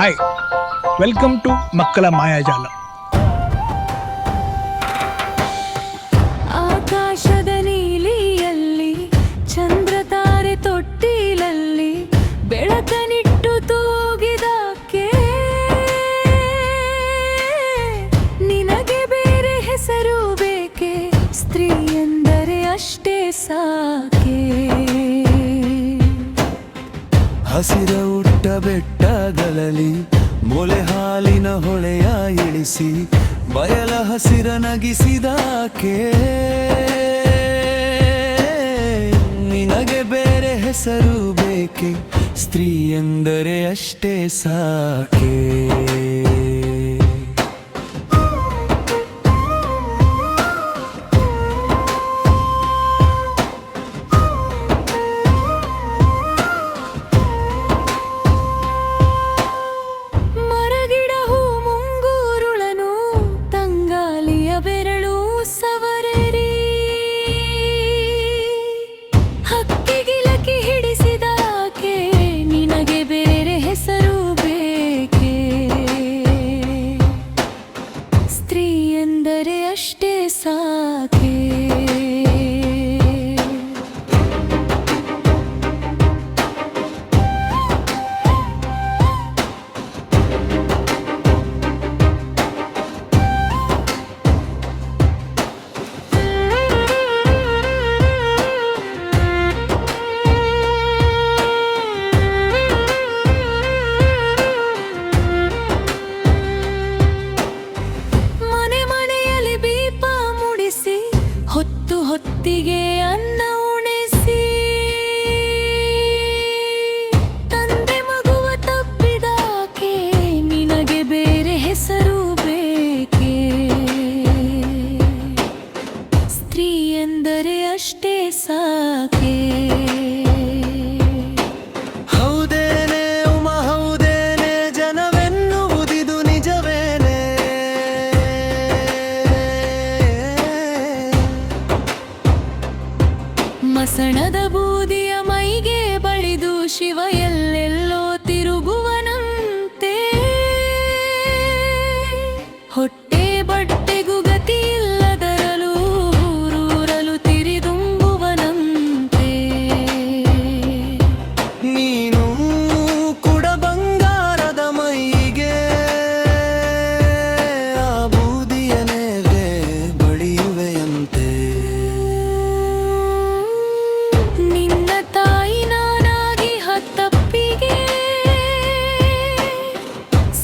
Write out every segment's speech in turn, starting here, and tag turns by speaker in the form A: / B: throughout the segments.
A: Hi, welcome to ಮಕ್ಕಳ ಮಾಯಾಜಾಲ.
B: ಆಕಾಶದ ನೀಲಿಯಲ್ಲಿ ಚಂದ್ರ ತಾರೆ ತೊಟ್ಟಿಲಲ್ಲಿ ಬೆಳಕನಿಟ್ಟು ತೂಗಿದಾಕೆ, ನಿನಗೆ ಬೇರೆ ಹೆಸರು ಬೇಕೆ, ಸ್ತ್ರೀ ಎಂದರೆ ಅಷ್ಟೇ ಸಾಕೆ.
C: ಹಸಿರ ಉಟ್ಟ ಬೆಟ್ಟಗಳಲ್ಲಿ ಮೊಲೆ ಹಾಲಿನ ಹೊಳೆಯ ಇಳಿಸಿ ಬಯಲ ಹಸಿರ ನಗಿಸಿದಾಕೆ, ನಿನಗೆ ಬೇರೆ ಹೆಸರು ಬೇಕೆ, ಸ್ತ್ರೀ ಎಂದರೆ ಅಷ್ಟೇ ಸಾಕೆ.
B: ಬೆರಳು ಸವರರಿ ಹಕ್ಕಿಗಿಲಕಿ ಹಿಡಿಸಿದಾಕೆ, ನಿನಗೆ ಬೇರೆ ಹೆಸರು ಬೇಕೆ, ಸ್ತ್ರೀ ಎಂದರೆ ಅಷ್ಟೇ ಸಾಕೆ. ಹೊತ್ತು ಹೊತ್ತಿಗೆ ಅನ್ನ ಉಣಿಸಿ ತಂದೆ ಮಗುವ ತಪ್ಪಿದಾಕೆ, ನಿನಗೆ ಬೇರೆ ಹೆಸರು ಬೇಕೆ, ಸ್ತ್ರೀ ಎಂದರೆ ಅಷ್ಟೇ ಸಾಕೆ.
C: ಹೌದೇನೆ ಉಮ ಹೌದೇನೆ, ಜನವೆನ್ನುವುದಿದು ನಿಜವೇನೆ,
B: ಮಸಣದ ಬೂದಿಯ ಮೈಗೆ ಬಳಿದು ಶಿವ ಎಲ್ಲೆಲ್ಲೋ ತಿರುಗುವನಂತೆ, ಹೊಟ್ಟೆ ಬಟ್ಟೆಗೂ ಗತಿ ಇಲ್ಲದರಲು ಊರೂರಲು ತಿರಿದುಂಬುವನಂತೆ,
C: ನೀನು ಕೂಡ ಬಂಗಾರದ ಮೈಗೆ ಆ ಬೂದಿಯ ಮೇಲೆ ಬಳಿಯುವೆಯಂತೆ.
B: ನಿನ್ನ ತಾಯಿ ನಾನಾಗಿ ಹತ್ತಪ್ಪಿಗೆ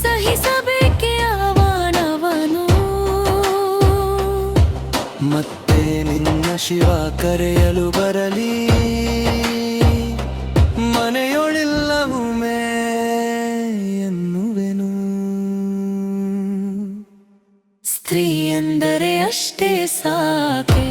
B: ಸಹಿಸಬೇಕೆ ಅವನವನು,
C: ಮತ್ತೆ ನಿನ್ನ ಶಿವ ಕರೆಯಲು ಬರಲಿ, ಮನೆಯೊಳಿಲ್ಲವುಮೇ ಎನ್ನುವೆನು,
B: ಸ್ತ್ರೀ ಎಂದರೆ ಅಷ್ಟೇ ಸಾಕೆ.